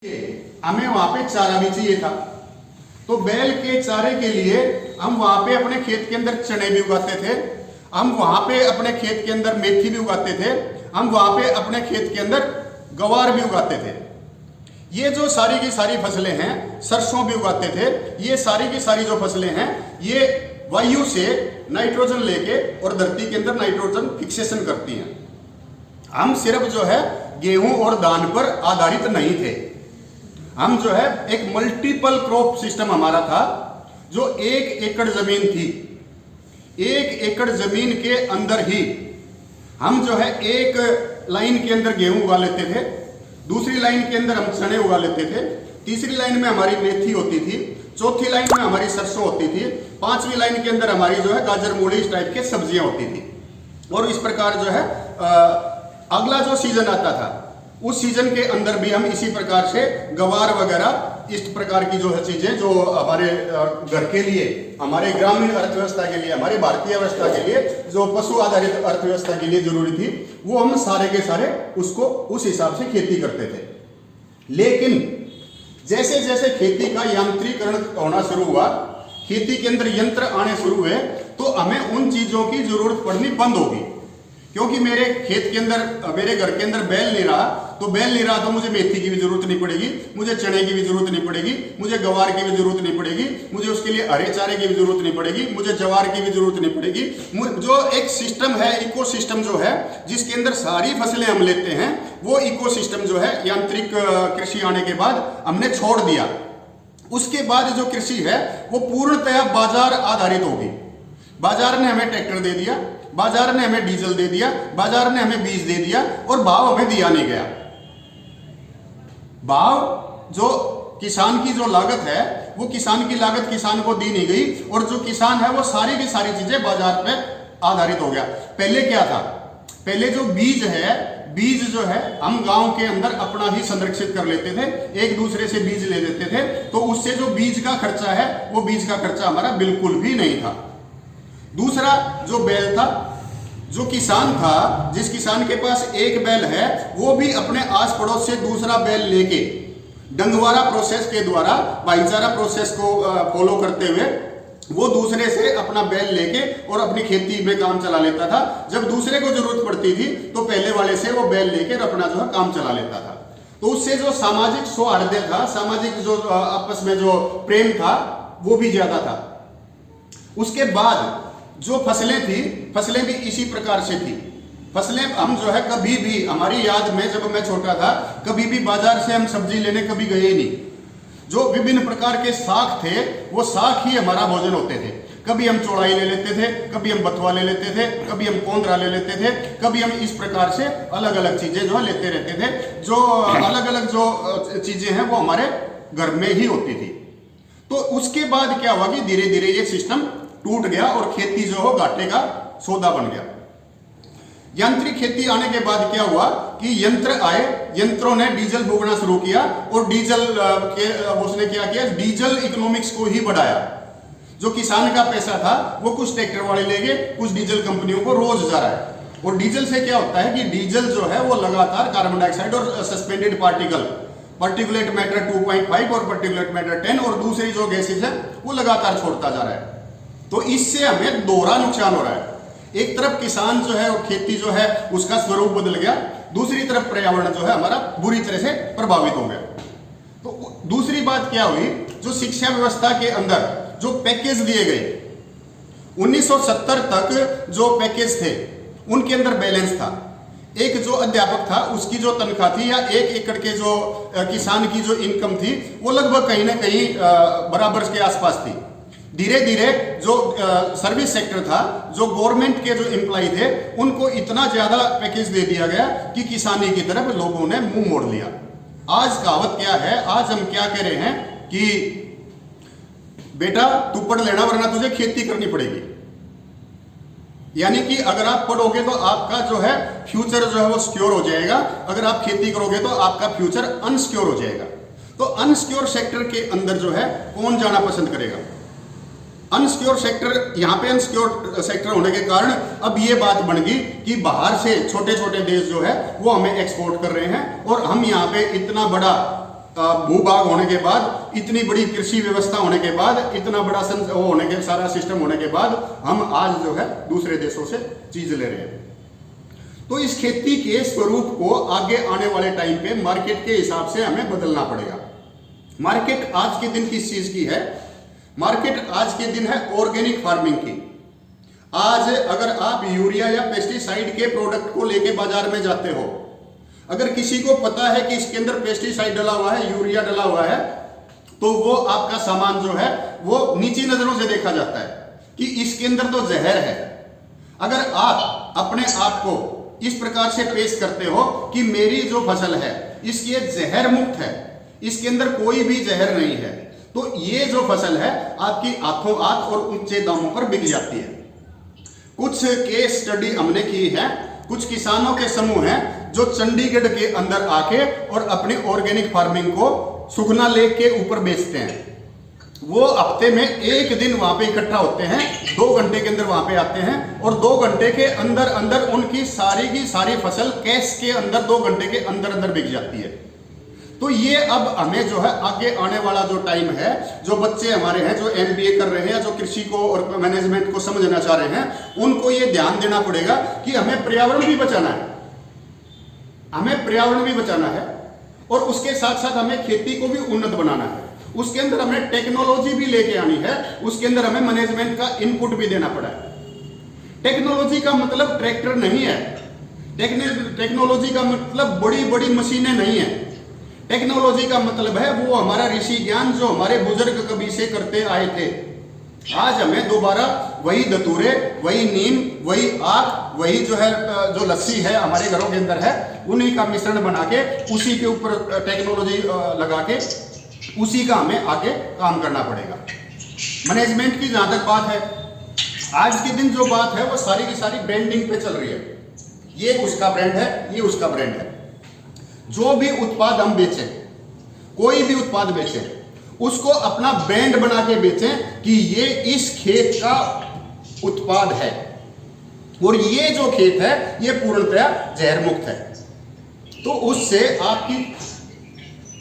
हमें वहां पे चारा भी चाहिए था। तो बैल के चारे के लिए हम वहां पे अपने खेत के अंदर चने भी उगाते थे, हम वहां पे अपने खेत के अंदर मेथी भी उगाते थे, हम वहां पे अपने खेत के अंदर गवार भी उगाते थे। ये जो सारी की सारी फसलें हैं, सरसों भी उगाते थे। ये सारी की सारी जो फसलें हैं, ये वायु से नाइट्रोजन लेके और धरती के अंदर नाइट्रोजन फिक्सेशन करती हैं। हम सिर्फ जो है गेहूं और धान पर आधारित नहीं थे। हम जो है एक मल्टीपल क्रॉप सिस्टम हमारा था। जो 1 एकड़ जमीन थी, 1 एकड़ जमीन के अंदर ही हम जो है एक लाइन के अंदर गेहूं उगा लेते थे, दूसरी लाइन के अंदर हम चने उगा लेते थे, तीसरी लाइन में हमारी मेथी होती थी, चौथी लाइन में हमारी सरसों होती थी, पांचवी लाइन के अंदर हमारी जो है गाजर मूली इस टाइप के सब्जियां होती थी। और इस प्रकार जो है अगला जो सीजन आता था, उस सीजन के अंदर भी हम इसी प्रकार से गवार वगैरह इस प्रकार की जो है चीजें जो हमारे घर के लिए, हमारे ग्रामीण अर्थव्यवस्था के लिए, हमारी भारतीय अवस्था के लिए, जो पशु आधारित अर्थव्यवस्था के लिए जरूरी थी, वो हम सारे के सारे उसको उस हिसाब से खेती करते थे। लेकिन जैसे जैसे खेती का यांत्रिकरण होना शुरू हुआ, खेती के अंदर यंत्र आने शुरू हुए, तो हमें उन चीजों की जरूरत पड़नी बंद होगी। क्योंकि मेरे खेत के अंदर, मेरे घर के अंदर बैल नहीं रहा, तो बैल नहीं रहा तो मुझे मेथी की भी जरूरत नहीं पड़ेगी, मुझे चने की भी जरूरत नहीं पड़ेगी, मुझे गवार की भी जरूरत नहीं पड़ेगी, मुझे उसके लिए हरे चारे की भी जरूरत नहीं पड़ेगी, मुझे ज्वार की भी जरूरत नहीं पड़ेगी। जो एक सिस्टम है, इकोसिस्टम जो है, जिसके अंदर सारी फसलें हम लेते हैं, वो इकोसिस्टम जो है यांत्रिक कृषि आने के बाद हमने छोड़ दिया। उसके बाद जो कृषि है वो पूर्णतया बाजार आधारित होगी। बाजार ने हमें ट्रैक्टर दे दिया, बाजार ने हमें डीजल दे दिया, बाजार ने हमें बीज दे दिया, और भाव हमें दिया नहीं गया। भाव जो किसान की जो लागत है, वो किसान की लागत किसान को दी नहीं गई, और जो किसान है वो सारी की सारी चीजें बाजार पे आधारित हो गया। पहले क्या था? पहले जो बीज है, बीज जो है हम गांव के अंदर अपना ही संरक्षित कर लेते थे, एक दूसरे से बीज ले लेते थे, तो उससे जो बीज का खर्चा है, वो बीज का खर्चा हमारा बिल्कुल भी नहीं था। दूसरा जो बैल था, जो किसान था, जिस किसान के पास एक बैल है, वो भी अपने आस पड़ोस से दूसरा बैल लेके डंगवारा प्रोसेस के द्वारा, भाईचारा प्रोसेस को फॉलो करते हुए, वो दूसरे से अपना बैल लेके और अपनी खेती में काम चला लेता था। जब दूसरे को जरूरत पड़ती थी तो पहले वाले से वो बैल लेकर अपना जो है काम चला लेता था। तो उससे जो सामाजिक सौहार्द था, सामाजिक जो आपस में जो प्रेम था, वो भी ज्यादा था। उसके बाद जो फसलें थी, फसलें भी इसी प्रकार से थी। फसलें हम जो है कभी भी, हमारी याद में जब मैं छोटा था, कभी भी बाजार से हम सब्जी लेने कभी गए ही नहीं। जो विभिन्न प्रकार के साग थे, वो साग ही हमारा भोजन होते थे। कभी हम चौड़ाई ले लेते थे, कभी हम बथुआ ले लेते थे, कभी हम कोंदरा ले लेते थे, कभी हम इस प्रकार से अलग अलग चीजें जो है लेते रहते थे। जो अलग अलग जो चीजें हैं वो हमारे घर में ही होती थी। तो उसके बाद क्या हुआ कि धीरे धीरे ये सिस्टम टूट गया और खेती जो हो घाटे का सौदा बन गया। यांत्रिक खेती आने के बाद क्या हुआ कि यंत्र आए, यंत्रों ने डीजल भोगना शुरू किया, और डीजल के उसने क्या किया, डीजल इकोनॉमिक्स को ही बढ़ाया। जो किसान का पैसा था वो कुछ ट्रैक्टर वाले ले गए, कुछ डीजल कंपनियों को रोज जा रहा है। और डीजल से क्या होता है कि डीजल जो है वो लगातार कार्बन डाइऑक्साइड और सस्पेंडेड पार्टिकल, पार्टिकुलेट मैटर 2.5 और पार्टिकुलेट मैटर 10 और दूसरी जो गैसेज है वो लगातार छोड़ता जा रहा है। तो इससे हमें दोहरा नुकसान हो रहा है। एक तरफ किसान जो है और खेती जो है उसका स्वरूप बदल गया, दूसरी तरफ पर्यावरण जो है हमारा बुरी तरह से प्रभावित हो गया। तो दूसरी बात क्या हुई, जो शिक्षा व्यवस्था के अंदर जो पैकेज दिए गए, 1970 तक जो पैकेज थे उनके अंदर बैलेंस था। एक जो अध्यापक था उसकी जो तनख्वाह थी, या 1 एकड़ के जो किसान की जो इनकम थी, वो लगभग कहीं ना कहीं बराबर के आसपास थी। धीरे धीरे जो सर्विस सेक्टर था, जो गवर्नमेंट के जो एम्प्लॉय थे, उनको इतना ज्यादा पैकेज दे दिया गया कि किसानी की तरफ लोगों ने मुंह मोड़ लिया। आज कहावत क्या है, आज हम क्या कह रहे हैं कि बेटा तू पढ़ लेना वरना तुझे खेती करनी पड़ेगी। यानी कि अगर आप पढ़ोगे तो आपका जो है फ्यूचर जो है वो सिक्योर हो जाएगा, अगर आप खेती करोगे तो आपका फ्यूचर अनसिक्योर हो जाएगा। तो अनसिक्योर सेक्टर के अंदर जो है कौन जाना पसंद करेगा? अनसिक्योर सेक्टर, यहाँ पे अनसिक्योर सेक्टर होने के कारण अब ये बात बन गई कि बाहर से छोटे छोटे देश जो है वो हमें एक्सपोर्ट कर रहे हैं, और हम यहाँ पे इतना बड़ा भूभाग होने के बाद, इतनी बड़ी कृषि व्यवस्था होने के बाद, इतना बड़ा वो होने के सारा सिस्टम होने के बाद हम आज जो है दूसरे देशों से चीज ले रहे हैं। तो इस खेती के स्वरूप को आगे आने वाले टाइम पे मार्केट के हिसाब से हमें बदलना पड़ेगा। मार्केट आज के दिन किस चीज की है? मार्केट आज के दिन है ऑर्गेनिक फार्मिंग की। आज अगर आप यूरिया या पेस्टिसाइड के प्रोडक्ट को लेके बाजार में जाते हो, अगर किसी को पता है कि इसके अंदर पेस्टिसाइड डला हुआ है, यूरिया डला हुआ है, तो वो आपका सामान जो है वो नीची नजरों से देखा जाता है कि इसके अंदर तो जहर है। अगर आप अपने आप को इस प्रकार से पेश करते हो कि मेरी जो फसल है इसके जहर मुक्त है, इसके अंदर कोई भी जहर नहीं है, तो ये जो फसल है आपकी हाथों हाथ और ऊंचे दामों पर बिक जाती है। कुछ केस स्टडी हमने की है, कुछ किसानों के समूह हैं जो चंडीगढ़ के अंदर आके और अपनी ऑर्गेनिक फार्मिंग को सुखना लेक के ऊपर बेचते हैं। वो हफ्ते में एक दिन वहां पे इकट्ठा होते हैं, 2 घंटे के अंदर वहां पे आते हैं और 2 घंटे के अंदर अंदर उनकी सारी की सारी फसल कैश के अंदर 2 घंटे के अंदर अंदर बिक जाती है। तो ये अब हमें जो है आगे आने वाला जो टाइम है, जो बच्चे हमारे हैं जो MBA कर रहे हैं, जो कृषि को और मैनेजमेंट को समझना चाह रहे हैं, उनको ये ध्यान देना पड़ेगा कि हमें पर्यावरण भी बचाना है, हमें पर्यावरण भी बचाना है और उसके साथ साथ हमें खेती को भी उन्नत बनाना है। उसके अंदर हमें टेक्नोलॉजी भी लेके आनी है, उसके अंदर हमें मैनेजमेंट का इनपुट भी देना पड़ा है। टेक्नोलॉजी का मतलब ट्रैक्टर नहीं है, टेक्नोलॉजी का मतलब बड़ी बड़ी मशीनें नहीं है। टेक्नोलॉजी का मतलब है वो हमारा ऋषि ज्ञान जो हमारे बुजुर्ग कभी से करते आए थे। आज हमें दोबारा वही धतूरे, वही नीम, वही आग, वही जो है जो लस्सी है हमारे घरों के अंदर है, उन्हीं का मिश्रण बना के उसी के ऊपर टेक्नोलॉजी लगा के उसी का हमें आगे काम करना पड़ेगा। मैनेजमेंट की जहां तक बात है, आज के दिन जो बात है वो सारी की सारी ब्रांडिंग पे चल रही है। ये उसका ब्रांड है, ये उसका ब्रांड है। जो भी उत्पाद हम बेचें, कोई भी उत्पाद बेचें, उसको अपना ब्रांड बना के बेचें कि ये इस खेत का उत्पाद है और ये जो खेत है ये पूर्णतया जहर मुक्त है। तो उससे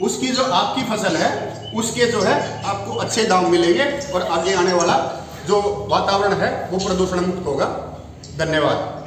उसकी जो आपकी फसल है उसके जो है आपको अच्छे दाम मिलेंगे और आगे आने वाला जो वातावरण है वो प्रदूषण मुक्त होगा। धन्यवाद।